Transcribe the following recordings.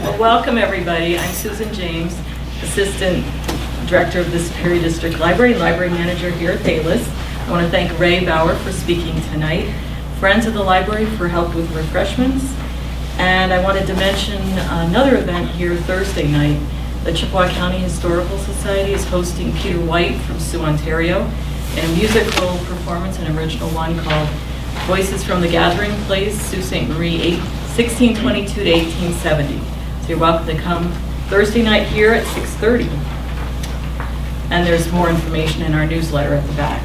Well, welcome everybody. I'm Susan James, Assistant Director of the Superior District Library, Library Manager here at Bayliss. I want to thank Ray Bauer for speaking tonight, Friends of the Library for help with refreshments, and I wanted to mention another event here Thursday night. The Chippewa County Historical Society is hosting Peter White from Soo, Ontario, in a musical performance, an original one called Voices from the Gathering Place, Sault Sainte Marie, 1622 to 1870. So you're welcome to come Thursday night here at 6:30. And there's more information in our newsletter at the back.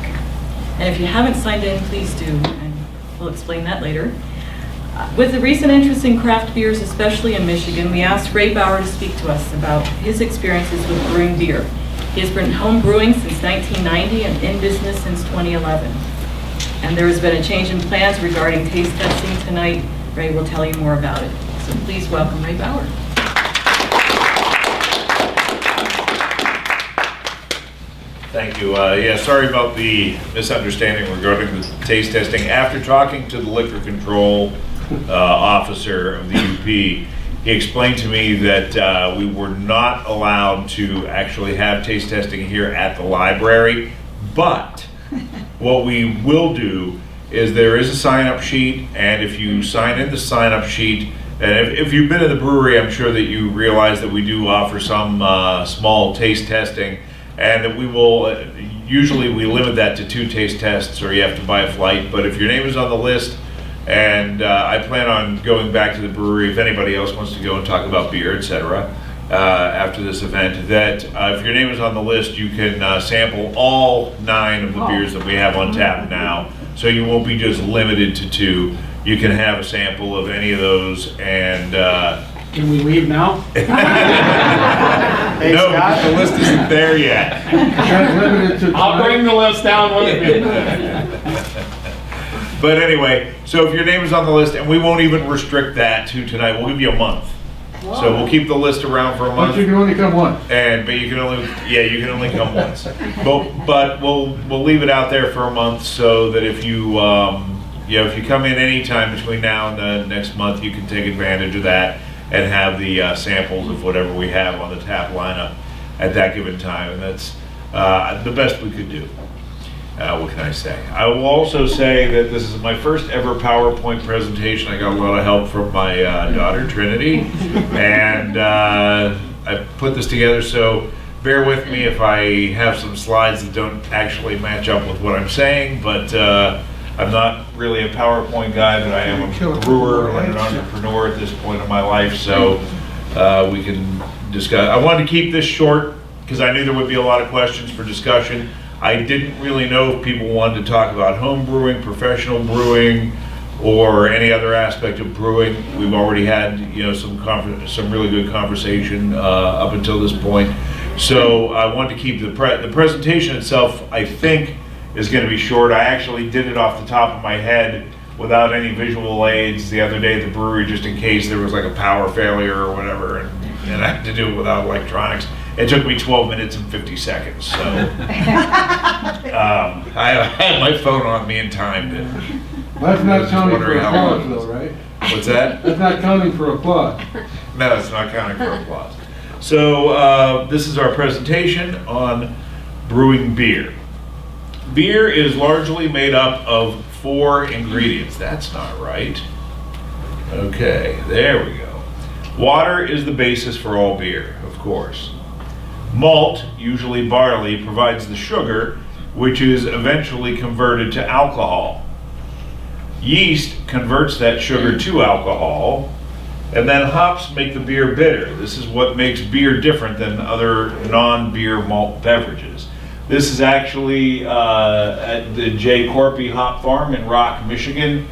And if you haven't signed in, please do, and we'll explain that later. With the recent interest in craft beers, especially in Michigan, we asked Ray Bauer to speak to us about his experiences with brewing beer. He has been home brewing since 1990 and in business since 2011. And there has been a change in plans regarding taste testing tonight. Ray will tell you more about it. So please welcome Ray Bauer. Thank you. Yeah, sorry about the misunderstanding regarding the taste testing. After talking to the liquor control officer of the UP, he explained to me that we were not allowed to actually have taste testing here at the library, but what we will do is there is a sign-up sheet, and if you sign in the sign-up sheet, and if you've been in the brewery, I'm sure that you realize that we do offer some small taste testing, and that we will, usually we limit that to 2 taste tests, or you have to buy a flight. But if your name is on the list, and I plan on going back to the brewery if anybody else wants to go and talk about beer, etc., after this event, that if your name is on the list, you can sample all 9 of the beers that we have on tap now. So you won't be just limited to 2. You can have a sample of any of those, and can we leave now? Hey, no, Scott, the list isn't there yet. I'll bring the list down with me. But anyway, so if your name is on the list, and we won't even restrict that to tonight, we'll give you a month. So we'll keep the list around for a month. But you can only come once. But you can only come once. But we'll leave it out there for a month so that if you if you come in any time between now and the next month, you can take advantage of that and have the samples of whatever we have on the tap lineup at that given time, and that's the best we could do. What can I say? I will also say that this is my first ever PowerPoint presentation. I got a lot of help from my daughter, Trinity, and I put this together, so bear with me if I have some slides that don't actually match up with what I'm saying, but I'm not really a PowerPoint guy, but I am a brewer and an entrepreneur at this point in my life, so we can discuss. I wanted to keep this short because I knew there would be a lot of questions for discussion. I didn't really know if people wanted to talk about home brewing, professional brewing, or any other aspect of brewing. We've already had, some really good conversation up until this point. So I wanted to keep the presentation itself, I think, is going to be short. I actually did it off the top of my head without any visual aids the other day at the brewery, just in case there was like a power failure or whatever, and I had to do it without electronics. It took me 12 minutes and 50 seconds, so I had my phone on me in time. That's not counting for applause though, right? What's that? That's not counting for applause. No, it's not counting for applause. So this is our presentation on brewing beer. Beer is largely made up of 4 ingredients. That's not right. Okay, there we go. Water is the basis for all beer, of course. Malt, usually barley, provides the sugar, which is eventually converted to alcohol. Yeast converts that sugar to alcohol, and then hops make the beer bitter. This is what makes beer different than other non-beer malt beverages. This is actually at the J. Corpy Hop Farm in Rock, Michigan.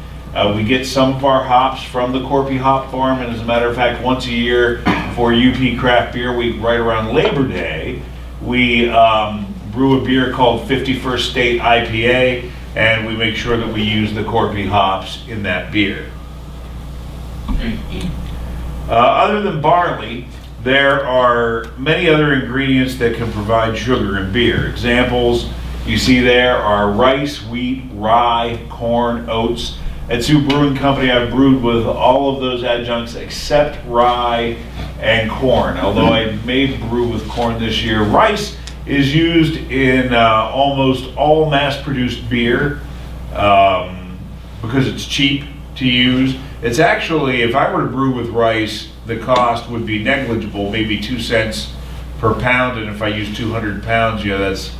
We get some of our hops from the Corpy Hop Farm, and as a matter of fact, once a year for UP Craft Beer Week, right around Labor Day, we brew a beer called 51st State IPA, and we make sure that we use the Corpy hops in that beer. Other than barley, there are many other ingredients that can provide sugar in beer. Examples you see there are rice, wheat, rye, corn, oats, At Soo Brewing Company, I've brewed with all of those adjuncts except rye and corn, although I may brew with corn this year. Rice is used in almost all mass-produced beer because it's cheap to use. It's actually, if I were to brew with rice, the cost would be negligible, maybe 2 cents per pound, and if I use 200 pounds, that's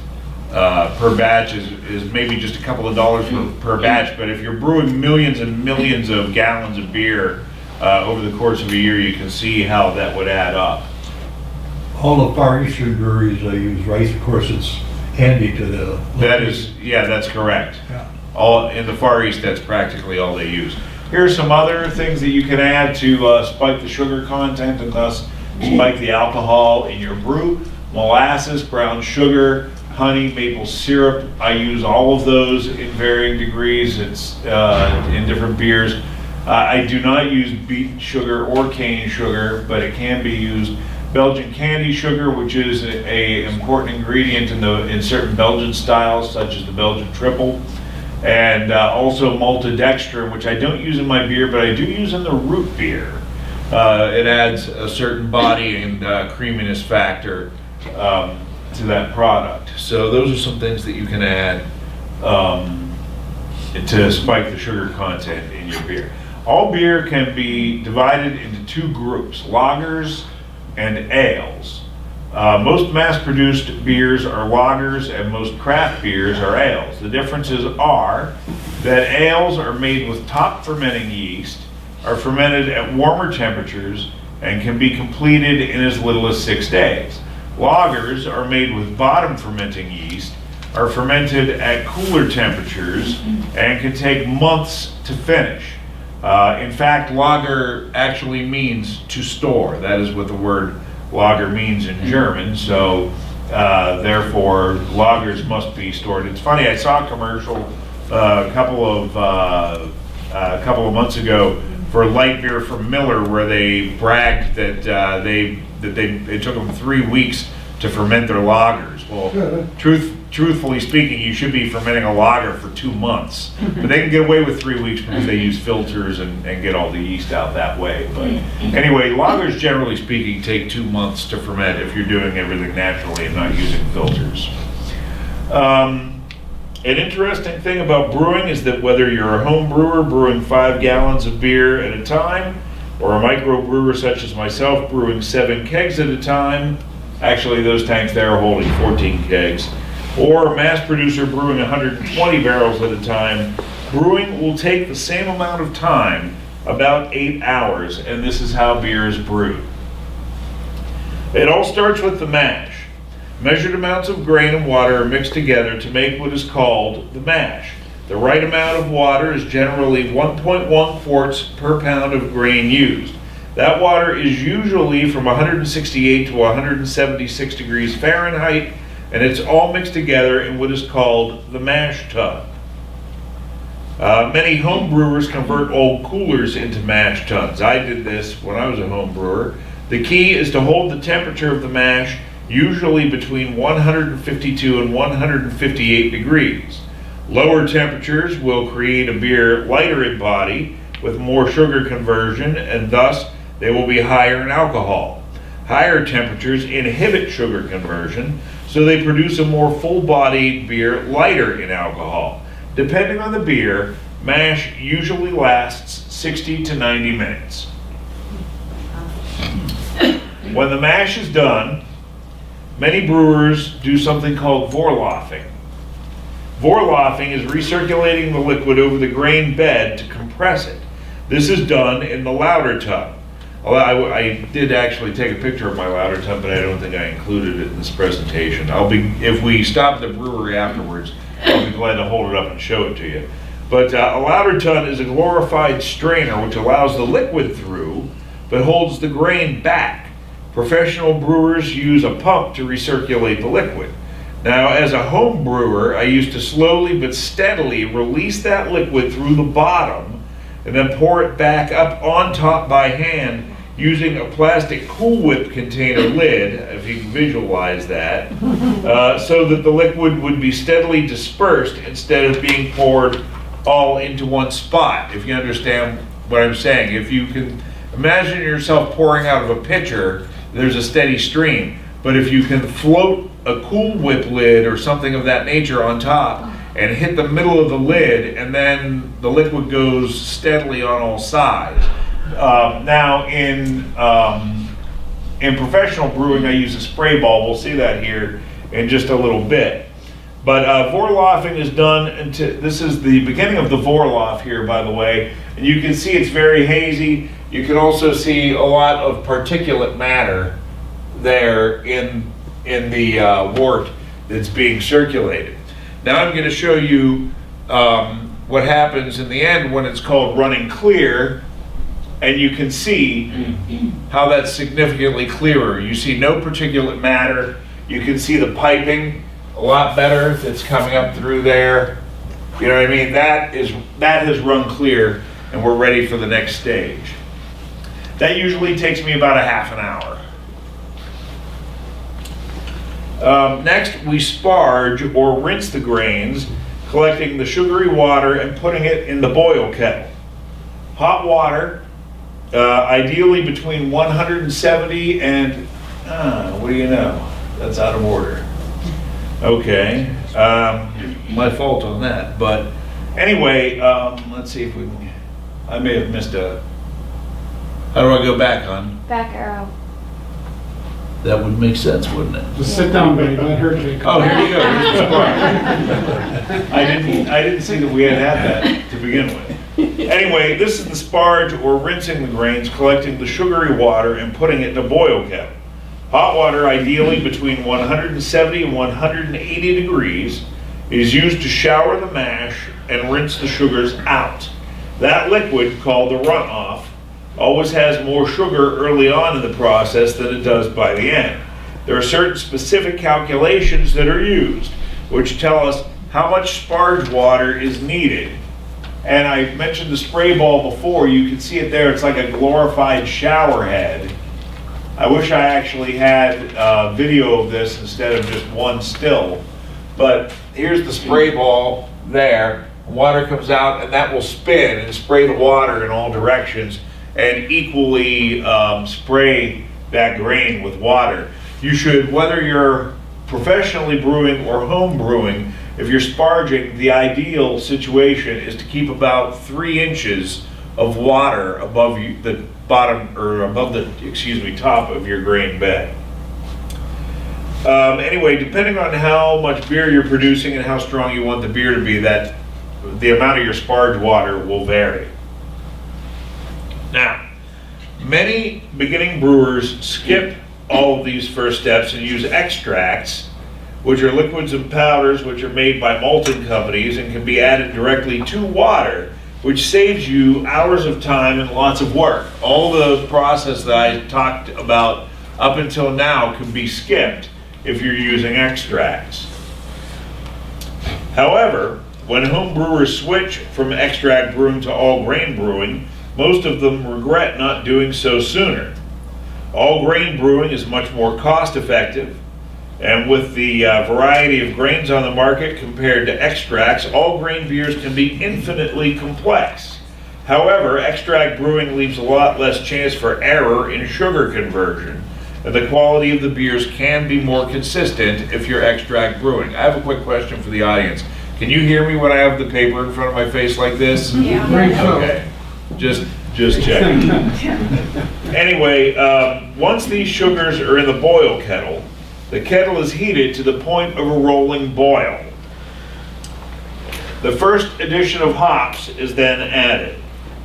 per batch is maybe just a couple of dollars per batch. But if you're brewing millions and millions of gallons of beer over the course of a year, you can see how that would add up. All the Far Eastern breweries use rice. Of course, it's handy to the. That's correct. Yeah. All in the Far East, that's practically all they use. Here are some other things that you can add to spike the sugar content and thus spike the alcohol in your brew. Molasses, brown sugar, honey, maple syrup. I use all of those in varying degrees. It's in different beers. I do not use beet sugar or cane sugar, but it can be used. Belgian candy sugar, which is a important ingredient in certain Belgian styles, such as the Belgian triple. And also maltodextrin, which I don't use in my beer, but I do use in the root beer. It adds a certain body and creaminess factor to that product. So those are some things that you can add to spike the sugar content in your beer. All beer can be divided into two groups, lagers and ales. Most mass-produced beers are lagers and most craft beers are ales. The differences are that ales are made with top fermenting yeast, are fermented at warmer temperatures, and can be completed in as little as 6 days. Lagers are made with bottom fermenting yeast, are fermented at cooler temperatures, and can take months to finish. In fact, lager actually means to store. That is what the word lager means in German, so therefore lagers must be stored. It's funny, I saw a commercial a couple of months ago for light beer from Miller where they bragged that it took them 3 weeks to ferment their lagers. Well, truthfully speaking, you should be fermenting a lager for 2 months, but they can get away with 3 weeks because they use filters and get all the yeast out that way. But anyway, lagers, generally speaking, take 2 months to ferment if you're doing everything naturally and not using filters. An interesting thing about brewing is that whether you're a home brewer brewing 5 gallons of beer at a time, or a micro brewer such as myself brewing 7 kegs at a time, actually those tanks there are holding 14 kegs, or a mass producer brewing 120 barrels at a time, brewing will take the same amount of time, about 8 hours, and this is how beer is brewed. It all starts with the mash. Measured amounts of grain and water are mixed together to make what is called the mash. The right amount of water is generally 1.1 quarts per pound of grain used. That water is usually from 168 to 176 degrees Fahrenheit, and it's all mixed together in what is called the mash tun. Many home brewers convert old coolers into mash tuns. I did this when I was a home brewer. The key is to hold the temperature of the mash usually between 152 and 158 degrees. Lower temperatures will create a beer lighter in body with more sugar conversion, and thus they will be higher in alcohol. Higher temperatures inhibit sugar conversion, so they produce a more full-bodied beer lighter in alcohol. Depending on the beer, mash usually lasts 60 to 90 minutes. When the mash is done, many brewers do something called vorlaughing. Vorlaughing is recirculating the liquid over the grain bed to compress it. This is done in the lauter tun. I did actually take a picture of my lauter tun, but I don't think I included it in this presentation. If we stop at the brewery afterwards, I'll be glad to hold it up and show it to you. But a lauter tun is a glorified strainer which allows the liquid through, but holds the grain back. Professional brewers use a pump to recirculate the liquid. Now, as a home brewer, I used to slowly but steadily release that liquid through the bottom and then pour it back up on top by hand using a plastic Cool Whip container lid, if you can visualize that, so that the liquid would be steadily dispersed instead of being poured all into one spot, if you understand what I'm saying. If you can imagine yourself pouring out of a pitcher, there's a steady stream. But if you can float a Cool Whip lid or something of that nature on top and hit the middle of the lid, and then the liquid goes steadily on all sides. Now in professional brewing, I use a spray ball. We'll see that here in just a little bit. But Vorloffing is done until, this is the beginning of the Vorloff here, by the way. And you can see it's very hazy. You can also see a lot of particulate matter there in the wort that's being circulated. Now I'm going to show you what happens in the end when it's called running clear. And you can see how that's significantly clearer. You see no particulate matter. You can see the piping a lot better that's coming up through there. You know what I mean? That has run clear, and we're ready for the next stage. That usually takes me about a half an hour. Next, we sparge or rinse the grains, collecting the sugary water and putting it in the boil kettle. Hot water, ideally between 170 and, what do you know? That's out of order. Okay, my fault on that, but anyway, let's see if we can, I may have missed a, how do I go back on? Back arrow. That would make sense, wouldn't it? Just sit down, baby, let her take it. Oh, here you go. Here's the sparge. I didn't see that we had that to begin with. Anyway, this is the sparge or rinsing the grains, collecting the sugary water and putting it in a boil kettle. Hot water, ideally between 170 and 180 degrees, is used to shower the mash and rinse the sugars out. That liquid, called the runoff, always has more sugar early on in the process than it does by the end. There are certain specific calculations that are used, which tell us how much sparge water is needed. And I mentioned the spray ball before. You can see it there. It's like a glorified shower head. I wish I actually had video of this instead of just one still. But here's the spray ball there. Water comes out, and that will spin and spray the water in all directions and equally spray that grain with water. You should, whether you're professionally brewing or home brewing, if you're sparging, the ideal situation is to keep about 3 inches of water above the bottom, or above the, top of your grain bed. Anyway, depending on how much beer you're producing and how strong you want the beer to be, that the amount of your sparge water will vary. Now, many beginning brewers skip all of these first steps and use extracts, which are liquids and powders which are made by malting companies and can be added directly to water, which saves you hours of time and lots of work. All the process that I talked about up until now can be skipped if you're using extracts. However, when home brewers switch from extract brewing to all grain brewing, most of them regret not doing so sooner. All grain brewing is much more cost effective, and with the variety of grains on the market compared to extracts, all grain beers can be infinitely complex. However, extract brewing leaves a lot less chance for error in sugar conversion, and the quality of the beers can be more consistent if you're extract brewing. I have a quick question for the audience. Can you hear me when I have the paper in front of my face like this? Yeah. Great show. Okay, just checking. Anyway, once these sugars are in the boil kettle, the kettle is heated to the point of a rolling boil. The first addition of hops is then added.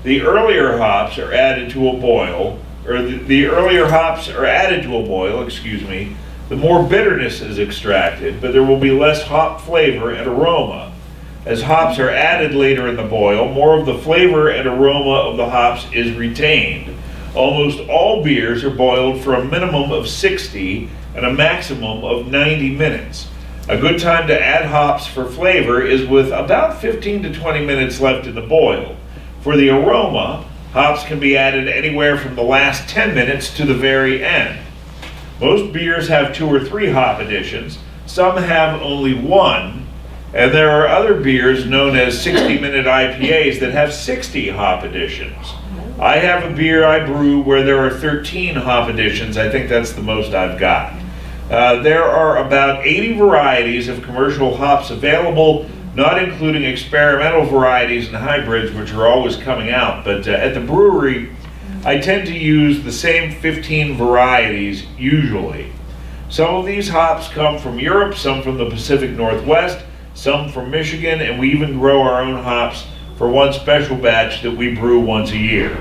The earlier hops are added to a boil, or the earlier hops are added to a boil, the more bitterness is extracted, but there will be less hop flavor and aroma. As hops are added later in the boil, more of the flavor and aroma of the hops is retained. Almost all beers are boiled for a minimum of 60 and a maximum of 90 minutes. A good time to add hops for flavor is with about 15 to 20 minutes left in the boil. For the aroma, hops can be added anywhere from the last 10 minutes to the very end. Most beers have 2 or 3 hop additions. Some have only 1, And there are other beers known as 60-minute IPAs that have 60 hop additions. I have a beer I brew where there are 13 hop additions. I think that's the most I've got. There are about 80 varieties of commercial hops available, not including experimental varieties and hybrids, which are always coming out. But at the brewery, I tend to use the same 15 varieties usually. Some of these hops come from Europe, some from the Pacific Northwest, some from Michigan, and we even grow our own hops for one special batch that we brew once a year.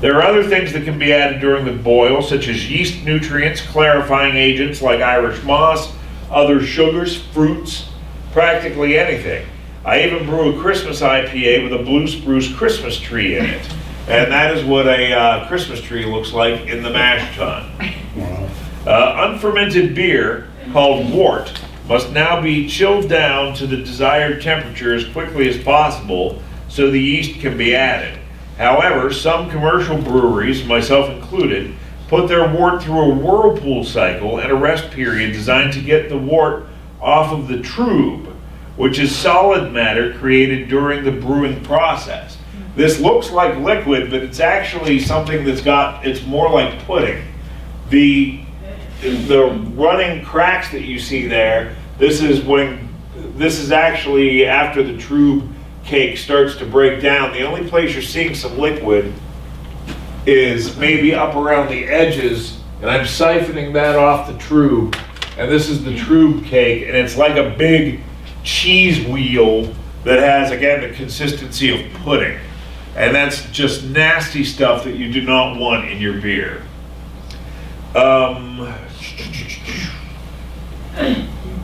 There are other things that can be added during the boil, such as yeast nutrients, clarifying agents like Irish moss, other sugars, fruits, practically anything. I even brew a Christmas IPA with a blue spruce Christmas tree in it. And that is what a Christmas tree looks like in the mash tun. Unfermented beer, called wort, must now be chilled down to the desired temperature as quickly as possible so the yeast can be added. However, some commercial breweries, myself included, put their wort through a whirlpool cycle and a rest period designed to get the wort off of the trub, which is solid matter created during the brewing process. This looks like liquid, but it's actually something it's more like pudding. The running cracks that you see there, this is actually after the trub cake starts to break down. The only place you're seeing some liquid is maybe up around the edges, and I'm siphoning that off the trub, and this is the trub cake, and it's like a big cheese wheel that has, again, the consistency of pudding. And that's just nasty stuff that you do not want in your beer.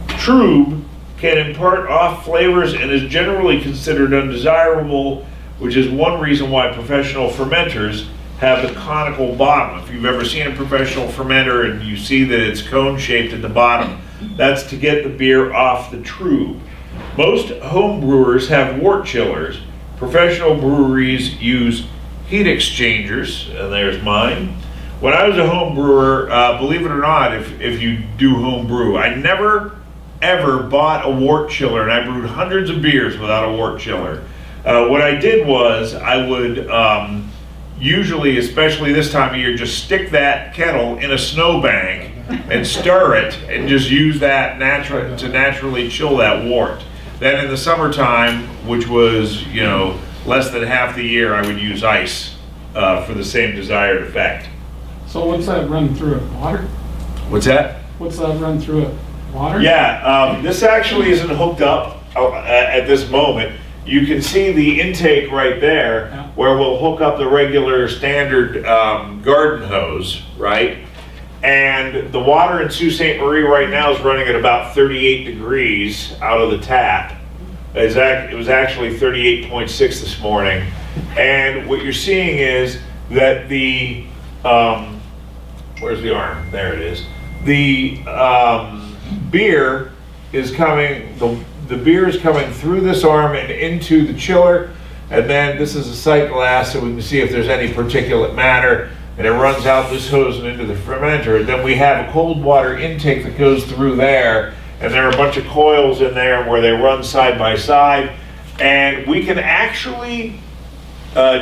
Trub can impart off flavors and is generally considered undesirable, which is one reason why professional fermenters have the conical bottom. If you've ever seen a professional fermenter and you see that it's cone-shaped at the bottom, that's to get the beer off the trub. Most home brewers have wort chillers. Professional breweries use heat exchangers, and there's mine. When I was a home brewer, believe it or not, if you do home brew, I never ever bought a wort chiller, and I brewed hundreds of beers without a wort chiller. What I did was I would usually, especially this time of year, just stick that kettle in a snowbank and stir it and just use that to naturally chill that wort. Then in the summertime, which was, less than half the year, I would use ice for the same desired effect. So what's that run through it? Water? What's that? What's that run through it? Water? Yeah, this actually isn't hooked up at this moment. You can see the intake right there, Yeah. where we'll hook up the regular standard garden hose, right? And the water in Sault Sainte Marie right now is running at about 38 degrees out of the tap. It was actually 38.6 this morning. And what you're seeing is that the, where's the arm? There it is. The beer is coming, the beer is coming through this arm and into the chiller. And then this is a sight glass so we can see if there's any particulate matter. And it runs out this hose and into the fermenter. And then we have a cold water intake that goes through there. And there are a bunch of coils in there where they run side by side. And we can actually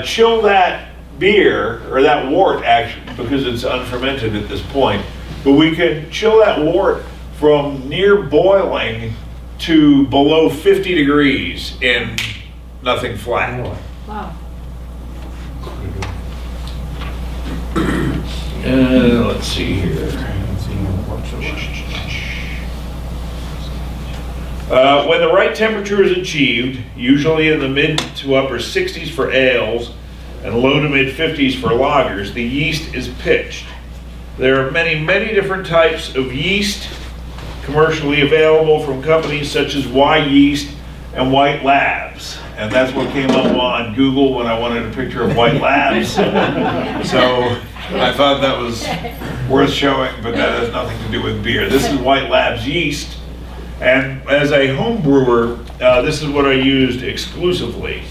chill that beer, or that wort actually, because it's unfermented at this point. But we can chill that wort from near boiling to below 50 degrees in nothing flat. Wow. Let's see here. When the right temperature is achieved, usually in the mid to upper 60s for ales and low to mid 50s for lagers, the yeast is pitched. There are many, many different types of yeast commercially available from companies such as Y Yeast and White Labs. And that's what came up on Google when I wanted a picture of White Labs. So I thought that was worth showing, but that has nothing to do with beer. This is White Labs yeast. And as a home brewer, this is what I used exclusively.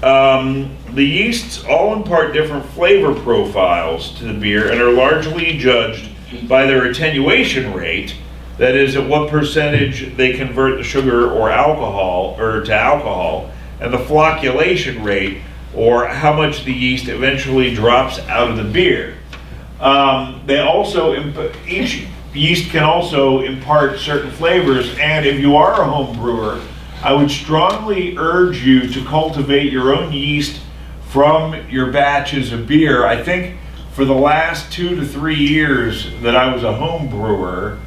The yeasts all impart different flavor profiles to the beer and are largely judged by their attenuation rate, That is, at what percentage they convert the sugar or alcohol, or to alcohol, and the flocculation rate, or how much the yeast eventually drops out of the beer. They also, each yeast can also impart certain flavors, and if you are a home brewer, I would strongly urge you to cultivate your own yeast from your batches of beer. I think for the last 2 to 3 years that I was a home brewer,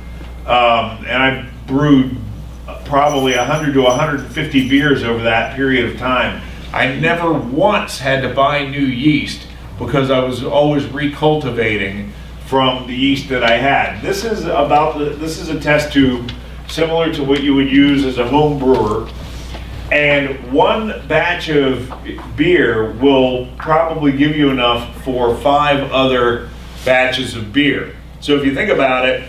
and I brewed probably 100 to 150 beers over that period of time, I never once had to buy new yeast because I was always recultivating from the yeast that I had. This is a test tube similar to what you would use as a home brewer, and one batch of beer will probably give you enough for 5 other batches of beer. So if you think about it,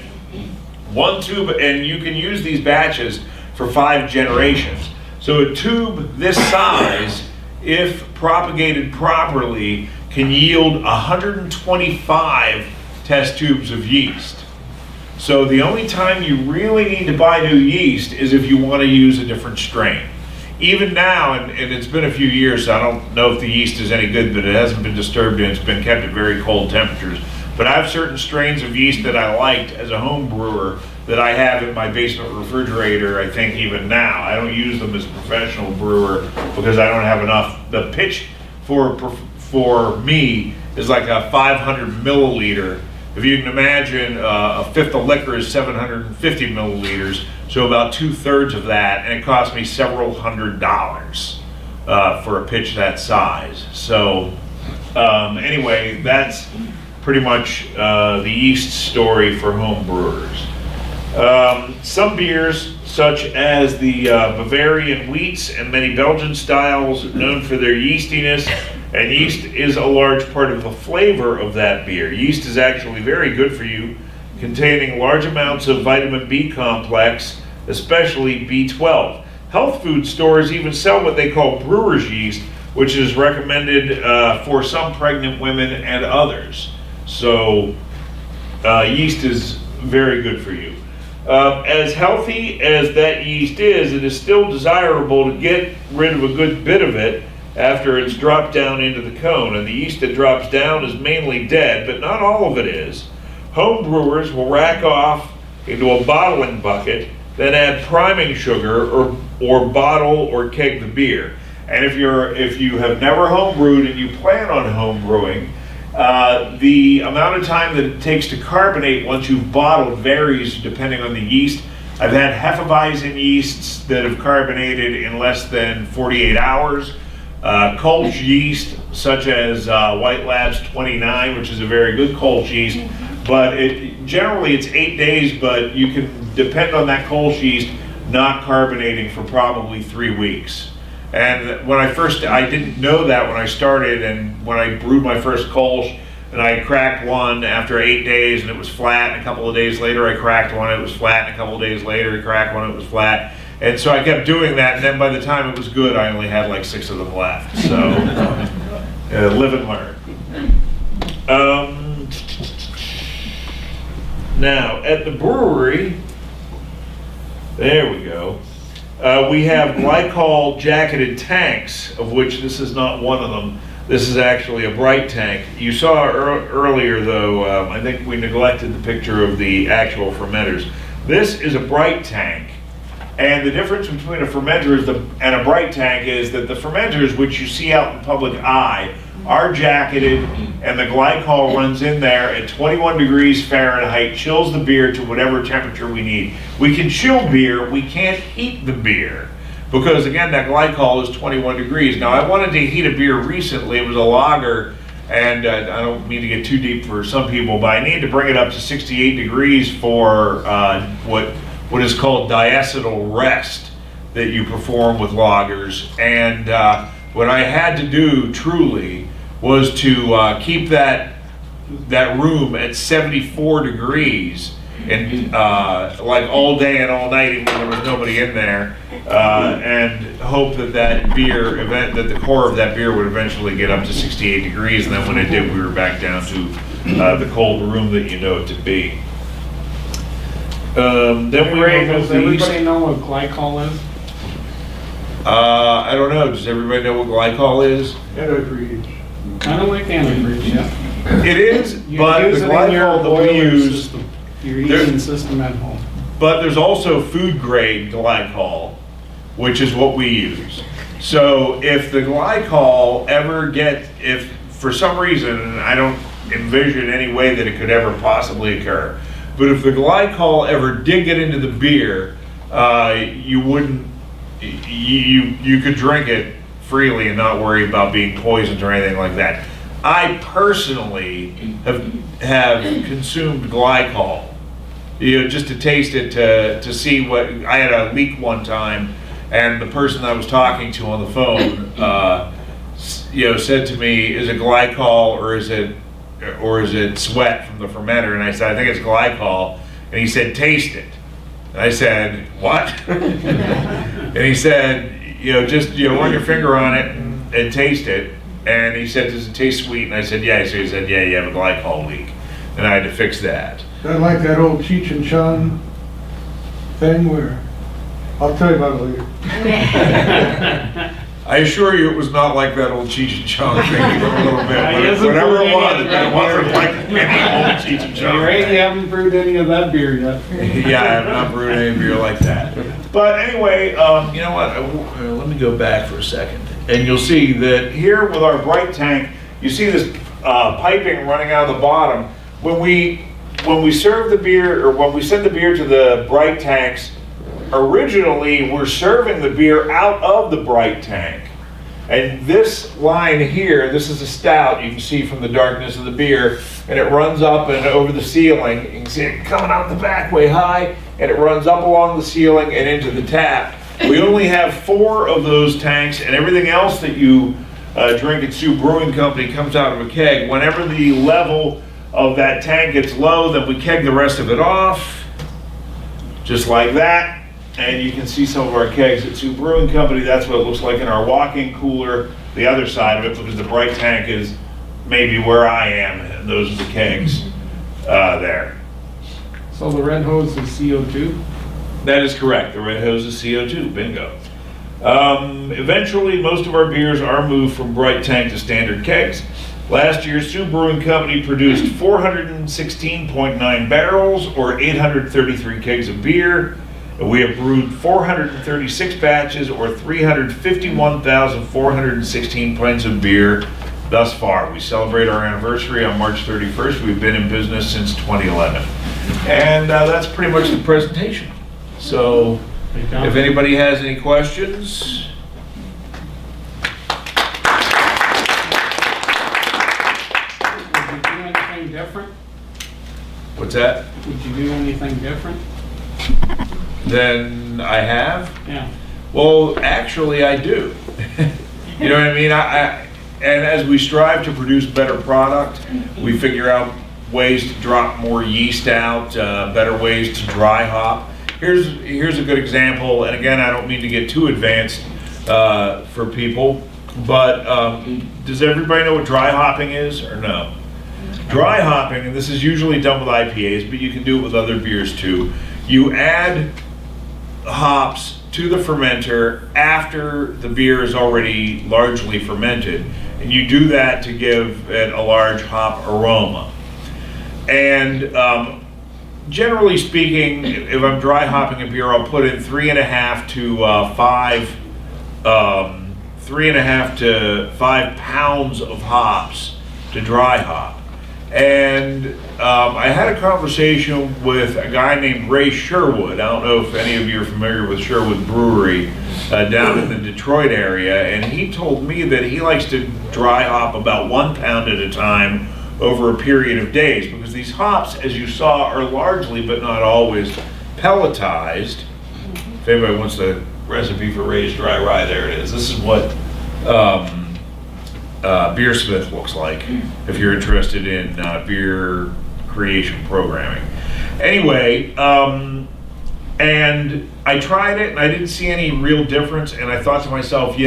one tube, and you can use these batches for 5 generations. So a tube this size, if propagated properly, can yield 125 test tubes of yeast. So the only time you really need to buy new yeast is if you want to use a different strain. Even now, and it's been a few years, so I don't know if the yeast is any good, but it hasn't been disturbed and it's been kept at very cold temperatures. But I have certain strains of yeast that I liked as a home brewer that I have in my basement refrigerator, I think even now. I don't use them as a professional brewer because I don't have enough. The pitch for me is like a 500 milliliter. If you can imagine, a fifth of liquor is 750 milliliters, so about 2/3 of that, and it cost me several $100s for a pitch that size. So anyway, that's pretty much the yeast story for home brewers. Some beers, such as the Bavarian wheats and many Belgian styles, known for their yeastiness, and yeast is a large part of the flavor of that beer. Yeast is actually very good for you, containing large amounts of vitamin B complex, especially B12. Health food stores even sell what they call brewer's yeast, which is recommended for some pregnant women and others. So yeast is very good for you. As healthy as that yeast is, it is still desirable to get rid of a good bit of it after it's dropped down into the cone. And the yeast that drops down is mainly dead, but not all of it is. Home brewers will rack off into a bottling bucket, then add priming sugar or bottle or keg the beer. And if you have never home brewed and you plan on home brewing, the amount of time that it takes to carbonate once you've bottled varies depending on the yeast. I've had Hefeweizen yeasts that have carbonated in less than 48 hours. Kolsch yeast, such as White Labs 29, which is a very good Kolsch yeast, but generally it's 8 days, but you can depend on that Kolsch yeast not carbonating for probably 3 weeks. And when I didn't know that when I started, and when I brewed my first Kolsch, and I cracked one after 8 days and it was flat, and a couple of days later I cracked one, it was flat, and a couple of days later I cracked one, it was flat. And so I kept doing that, and then by the time it was good, I only had like 6 of them left. So, live and learn. Now, at the brewery, there we go. We have glycol jacketed tanks, of which this is not one of them. This is actually a bright tank. You saw earlier, though, I think we neglected the picture of the actual fermenters. This is a bright tank. And the difference between a fermenter and a bright tank is that the fermenters, which you see out in the public eye, are jacketed, and the glycol runs in there at 21 degrees Fahrenheit, chills the beer to whatever temperature we need. We can chill beer, we can't heat the beer, because again, that glycol is 21 degrees. Now, I wanted to heat a beer recently, it was a lager, and I don't mean to get too deep for some people, but I need to bring it up to 68 degrees for what is called diacetyl rest that you perform with lagers. And what I had to do truly was to keep that room at 74 degrees and like all day and all night, even when there was nobody in there, and hope that that the core of that beer would eventually get up to 68 degrees. And then when it did, we were back down to the cold room that you know it to be. Then we Ray, will does move east. everybody know what glycol is? I don't know, does everybody know what glycol is? Antifreeze. Kind of like antifreeze, yeah. It is, You but the use it in your glycol that we boiler use, system, your There- heating system at home. but there's also food grade glycol, which is what we use. So if the glycol if for some reason, and I don't envision any way that it could ever possibly occur, but if the glycol ever did get into the beer, you wouldn't, you could drink it freely and not worry about being poisoned or anything like that. I personally have consumed glycol, just to taste it, to see what, I had a leak one time, and the person I was talking to on the phone, said to me, "Is it glycol or is it sweat from the fermenter?" And I said, "I think it's glycol." And he said, "Taste it." And I said, "What?" And he said, just run your finger on it and taste it. And he said, "Does it taste sweet?" And I said, "Yeah." So he said, "Yeah, you have a glycol leak." And I had to fix that. Is that like that old Cheech and Chong thing where, I'll tell you about it later. I assure you, it was not like that old Cheech and Chong thing, even a little bit. It isn't Whatever brewed it was, any of it that wasn't beer. like any old Cheech and Chong. Ray, thing. you haven't brewed any of that beer yet. Yeah, I have not brewed any beer like that. But anyway, you know what? Let me go back for a second. And you'll see that here with our bright tank, you see this piping running out of the bottom. When we serve the beer, or when we send the beer to the bright tanks, originally we're serving the beer out of the bright tank. And this line here, this is a stout, you can see from the darkness of the beer, and it runs up and over the ceiling. You can see it coming out the back way high, and it runs up along the ceiling and into the tap. We only have 4 of those tanks, and everything else that you drink at Soo Brewing Company comes out of a keg. Whenever the level of that tank gets low, then we keg the rest of it off, just like that. And you can see some of our kegs at Soo Brewing Company. That's what it looks like in our walk-in cooler, the other side of it, because the bright tank is maybe where I am, and those are the kegs there. So the red hose is CO2? That is correct. The red hose is CO2. Bingo. Eventually, most of our beers are moved from bright tank to standard kegs. Last year, Soo Brewing Company produced 416.9 barrels, or 833 kegs of beer. We have brewed 436 batches, or 351,416 pints of beer thus far. We celebrate our anniversary on March 31st. We've been in business since 2011. And that's pretty much the presentation. So if anybody has any questions. Would you do anything different? What's that? Would you do anything different? Then I have. Yeah. Well, actually, I do. You know what I mean? And as we strive to produce better product, we figure out ways to drop more yeast out, better ways to dry hop. Here's a good example, and again, I don't mean to get too advanced for people, but does everybody know what dry hopping is, or no? Dry hopping, and this is usually done with IPAs, but you can do it with other beers too. You add hops to the fermenter after the beer is already largely fermented, and you do that to give it a large hop aroma. And generally speaking, if I'm dry hopping a beer, I'll put in 3.5 to 5 pounds of hops to dry hop. And I had a conversation with a guy named Ray Sherwood. I don't know if any of you are familiar with Sherwood Brewery down in the Detroit area. And he told me that he likes to dry hop about 1 pound at a time over a period of days, because these hops, as you saw, are largely, but not always, pelletized. If anybody wants the recipe for Ray's Dry Rye, there it is. This is what Beersmith looks like, if you're interested in beer creation programming. Anyway, and I tried it and I didn't see any real difference, and I thought to myself,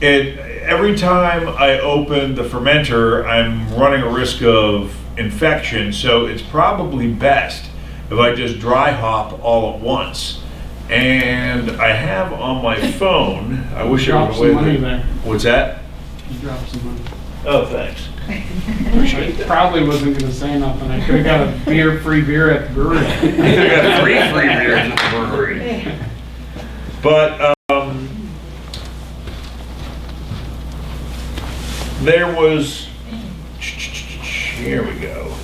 every time I open the fermenter, I'm running a risk of infection, so it's probably best if if I just dry hop all at once. And I have on my phone, I wish I Drop would some have money waited. there. What's that? You dropped some money. Oh, thanks. I probably wasn't gonna say nothing. I could've got a free beer at the brewery. I got three free beers at the brewery. But, there was, here we go.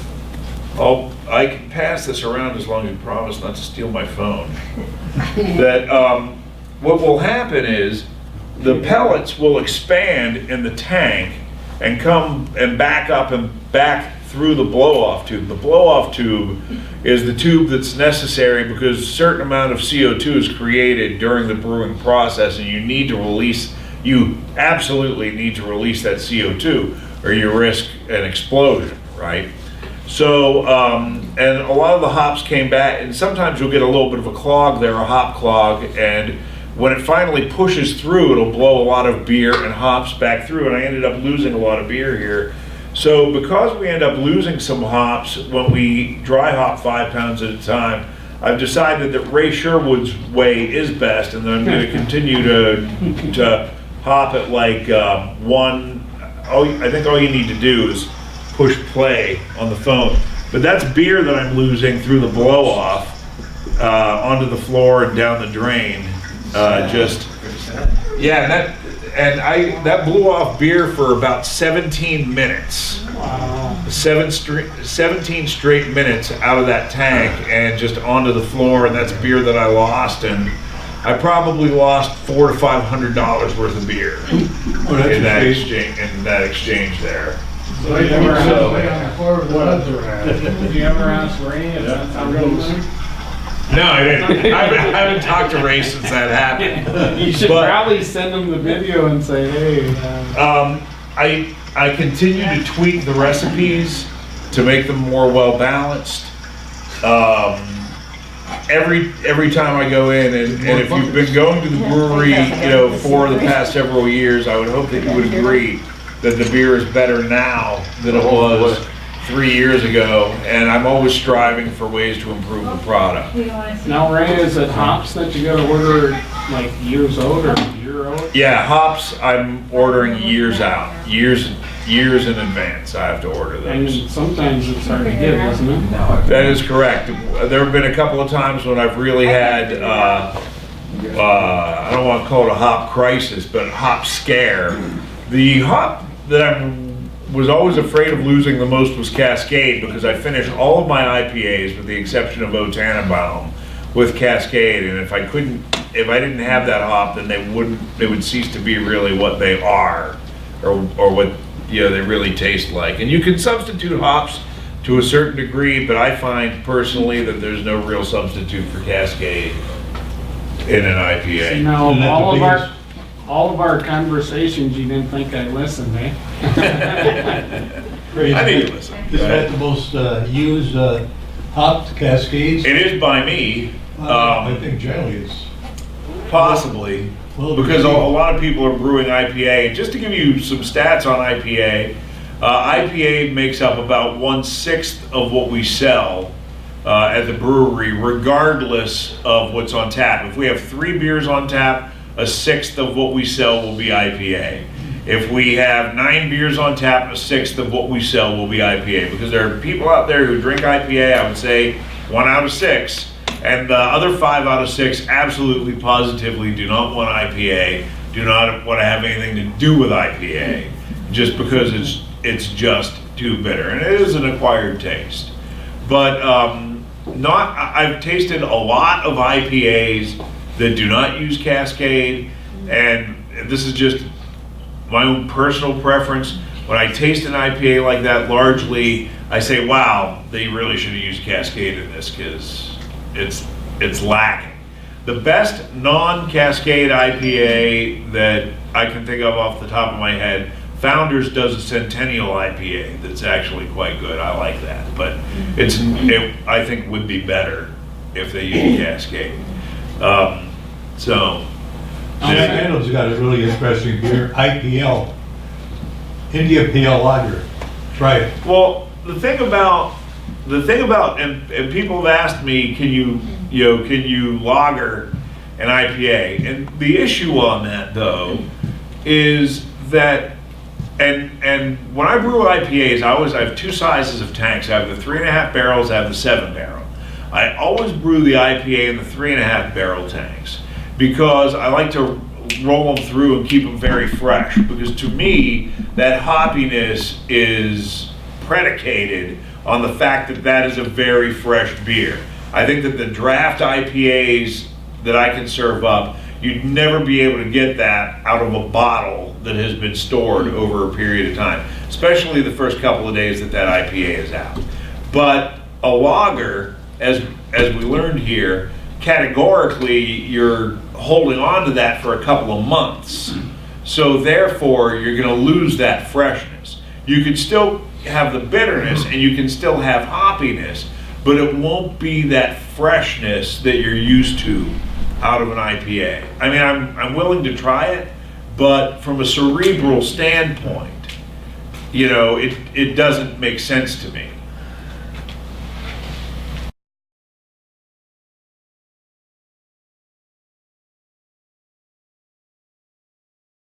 I can pass this around as long as you promise not to steal my phone. That, what will happen is the pellets will expand in the tank and come and back up and back through the blow-off tube. The blow-off tube is the tube that's necessary because a certain amount of CO2 is created during the brewing process, and you absolutely need to release that CO2 or you risk an explosion, right? So, and a lot of the hops came back, and sometimes you'll get a little bit of a clog there, a hop clog, and when it finally pushes through, it'll blow a lot of beer and hops back through, and I ended up losing a lot of beer here. So because we end up losing some hops when we dry hop 5 pounds at a time, I've decided that Ray Sherwood's way is best, and then I'm going to continue to hop at like I think all you need to do is push play on the phone. But that's beer that I'm losing through the blow off onto the floor and down the drain. Yeah, that blew off beer for about 17 minutes. Wow. 17 straight minutes out of that tank and just onto the floor, and that's beer that I lost, and I probably lost $400 to $500 worth of beer in that exchange there. So you ever ask Ray if that's how it goes? No, I didn't. I haven't talked to Ray since that happened. You should probably send him the video and say, hey. I continue to tweak the recipes to make them more well balanced. Every time I go in, and if you've been going to the brewery, for the past several years, I would hope that you would agree that the beer is better now than it was 3 years ago, and I'm always striving for ways to improve the product. Now, Ray, is it hops that you gotta order like years old or a year old? Yeah, hops I'm ordering years out, years in advance. I have to order those. And sometimes it's hard to get, isn't it? That is correct. There have been a couple of times when I've really had, I don't want to call it a hop crisis, but a hop scare. The hop that I was always afraid of losing the most was Cascade, because I finished all of my IPAs with the exception of O Tannenbaum with Cascade, and if I didn't have that hop, then they would cease to be really what they are, or what they really taste like. And you can substitute hops to a certain degree, but I find personally that there's no real substitute for Cascade in an IPA. Now, all of our conversations, you didn't think I listened, eh? I need to listen. Is that the most used hopped Cascades? It is by me. I think generally it's Possibly, because a lot of people are brewing IPA. Just to give you some stats on IPA, IPA makes up about 1/6 of what we sell at the brewery, regardless of what's on tap. If we have 3 beers on tap, 1/6 of what we sell will be IPA. If we have 9 beers on tap, 1/6 of what we sell will be IPA. Because there are people out there who drink IPA, I would say 1 out of 6. And the other 5 out of 6 absolutely positively do not want IPA, do not want to have anything to do with IPA, just because it's just too bitter. And it is an acquired taste. But I've tasted a lot of IPAs that do not use Cascade, and this is just my own personal preference. When I taste an IPA like that, largely I say, wow, they really should have used Cascade in this, because it's lacking. The best non-Cascade IPA that I can think of off the top of my head, Founders does a Centennial IPA that's actually quite good. I like that, but I think would be better if they used Cascade. Adam's got a really interesting beer, IPL, India PL Lager. Try it. Well, the thing about the thing about, and people have asked me, can you lager an IPA? And the issue on that though is that, and when I brew IPAs, I have two sizes of tanks. I have the 3.5 barrels, I have the 7 barrel. I always brew the IPA in the 3.5 barrel tanks because I like to roll them through and keep them very fresh, because to me, that hoppiness is predicated on the fact that that is a very fresh beer. I think that the draft IPAs that I can serve up, you'd never be able to get that out of a bottle that has been stored over a period of time, especially the first couple of days that IPA is out. But a lager, as we learned here, categorically you're holding on to that for a couple of months. So therefore you're gonna lose that freshness. You can still have the bitterness and you can still have hoppiness, but it won't be that freshness that you're used to out of an IPA. I mean, I'm willing to try it, but from a cerebral standpoint, it doesn't make sense to me.